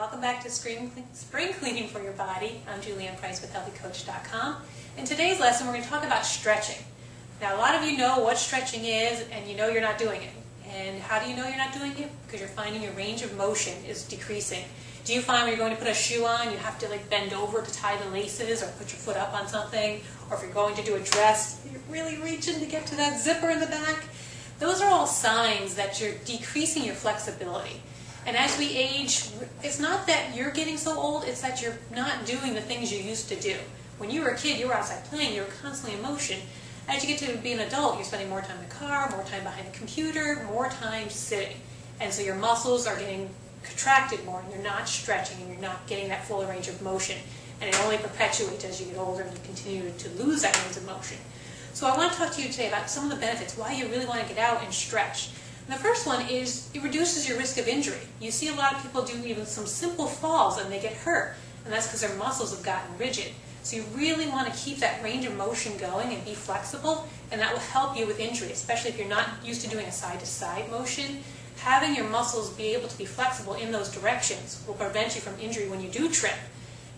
Welcome back to Spring Cleaning for Your Body. I'm Julianne Price with HealthyCoach.com. In today's lesson, we're going to talk about stretching. Now, a lot of you know what stretching is, and you know you're not doing it. And how do you know you're not doing it? Because you're finding your range of motion is decreasing. Do you find when you're going to put a shoe on, you have to bend over to tie the laces or put your foot up on something? Or if you're going to do a dress, you're really reaching to get to that zipper in the back? Those are all signs that you're decreasing your flexibility. And as we age, it's not that you're getting so old, it's that you're not doing the things you used to do. When you were a kid, you were outside playing, you were constantly in motion. As you get to be an adult, you're spending more time in the car, more time behind the computer, more time sitting. And so your muscles are getting contracted more, and you're not stretching, and you're not getting that full range of motion. And it only perpetuates as you get older and you continue to lose that range of motion. So I want to talk to you today about some of the benefits, why you really want to get out and stretch. And the first one is it reduces your risk of injury. You see a lot of people do even some simple falls and they get hurt, and that's because their muscles have gotten rigid. So you really want to keep that range of motion going and be flexible, and that will help you with injury, especially if you're not used to doing a side-to-side motion. Having your muscles be able to be flexible in those directions will prevent you from injury when you do trip,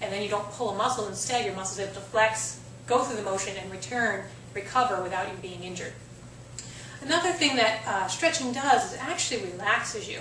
and then you don't pull a muscle. Instead, your muscle's able to flex, go through the motion, and recover without you being injured. Another thing that stretching does is it actually relaxes you.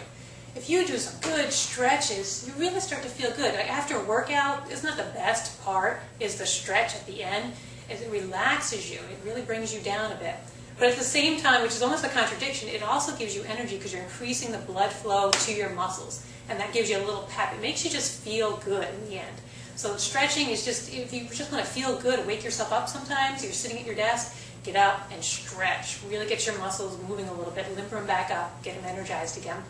If you do some good stretches, you really start to feel good. Like after a workout, isn't that the best part, is the stretch at the end? It relaxes you. It really brings you down a bit. But at the same time, which is almost a contradiction, it also gives you energy because you're increasing the blood flow to your muscles. And that gives you a little pep. It makes you just feel good in the end. So stretching is just, if you just want to feel good, wake yourself up sometimes, you're sitting at your desk, get up and stretch. Really get your muscles moving a little bit, limber them back up, get them energized again.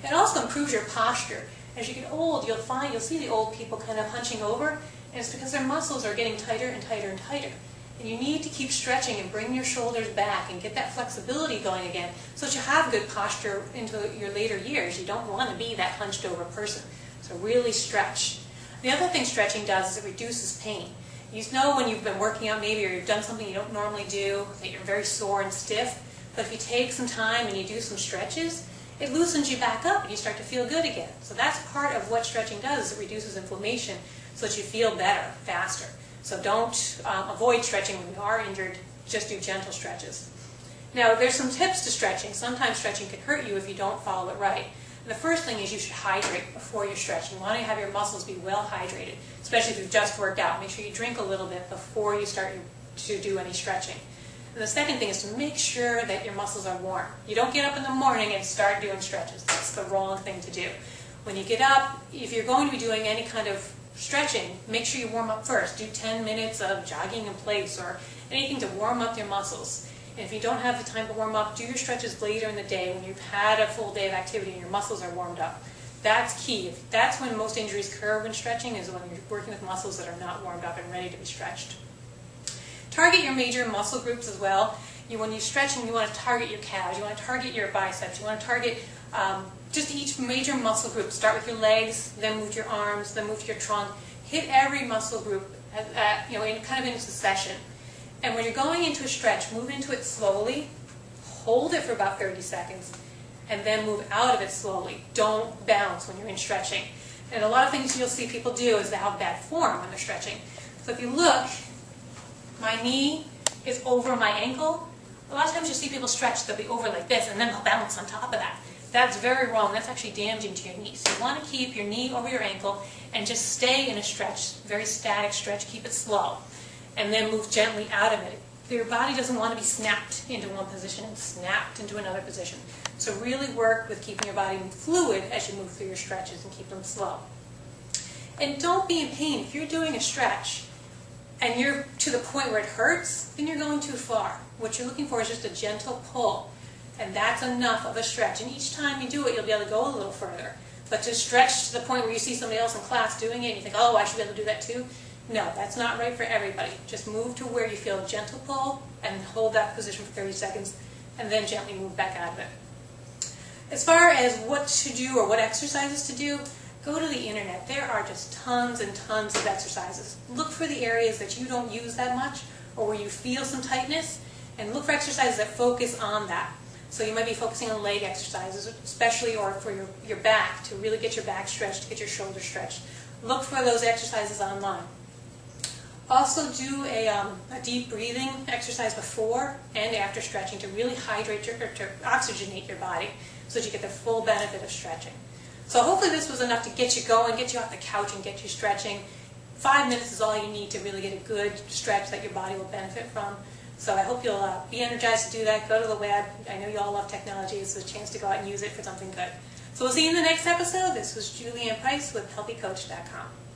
It also improves your posture. As you get old, you'll see the old people kind of hunching over, and it's because their muscles are getting tighter and tighter and tighter. And you need to keep stretching and bring your shoulders back and get that flexibility going again so that you have good posture into your later years. You don't want to be that hunched over person. So really stretch. The other thing stretching does is it reduces pain. You know when you've been working out maybe, or you've done something you don't normally do, that you're very sore and stiff, but if you take some time and you do some stretches, it loosens you back up and you start to feel good again. So that's part of what stretching does, is it reduces inflammation so that you feel better, faster. So don't avoid stretching when you are injured, just do gentle stretches. Now there's some tips to stretching. Sometimes stretching can hurt you if you don't follow it right. And the first thing is you should hydrate before you're stretching. You want to have your muscles be well hydrated, especially if you've just worked out. Make sure you drink a little bit before you start to do any stretching. And the second thing is to make sure that your muscles are warm. You don't get up in the morning and start doing stretches. That's the wrong thing to do. When you get up, if you're going to be doing any kind of stretching, make sure you warm up first. Do 10 minutes of jogging in place or anything to warm up your muscles. And if you don't have the time to warm up, do your stretches later in the day when you've had a full day of activity and your muscles are warmed up. That's key. That's when most injuries occur when stretching, is when you're working with muscles that are not warmed up and ready to be stretched. Target your major muscle groups as well. When you're stretching, you want to target your calves, you want to target your biceps, you want to target just each major muscle group. Start with your legs, then move to your arms, then move to your trunk. Hit every muscle group in succession. And when you're going into a stretch, move into it slowly, hold it for about 30 seconds, and then move out of it slowly. Don't bounce when you're in stretching. And a lot of things you'll see people do is they have bad form when they're stretching. So if you look, my knee is over my ankle. A lot of times you see people stretch, they'll be over like this, and then they'll bounce on top of that. That's very wrong. That's actually damaging to your knee. So you want to keep your knee over your ankle and just stay in a stretch, very static stretch. Keep it slow. And then move gently out of it. Your body doesn't want to be snapped into one position and snapped into another position. So really work with keeping your body fluid as you move through your stretches and keep them slow. And don't be in pain. If you're doing a stretch and you're to the point where it hurts, then you're going too far. What you're looking for is just a gentle pull. And that's enough of a stretch. And each time you do it, you'll be able to go a little further. But to stretch to the point where you see somebody else in class doing it and you think, oh, I should be able to do that too, no, that's not right for everybody. Just move to where you feel a gentle pull and hold that position for 30 seconds and then gently move back out of it. As far as what to do or what exercises to do, go to the internet. There are just tons and tons of exercises. Look for the areas that you don't use that much or where you feel some tightness, and look for exercises that focus on that. So you might be focusing on leg exercises, especially or for your back, to really get your back stretched, to get your shoulders stretched. Look for those exercises online. Also do a deep breathing exercise before and after stretching to really hydrate or to oxygenate your body so that you get the full benefit of stretching. So hopefully this was enough to get you going, get you off the couch and get you stretching. 5 minutes is all you need to really get a good stretch that your body will benefit from. So I hope you'll be energized to do that. Go to the web. I know you all love technology. It's a chance to go out and use it for something good. So we'll see you in the next episode. This was Julianne Price with HealthyCoach.com.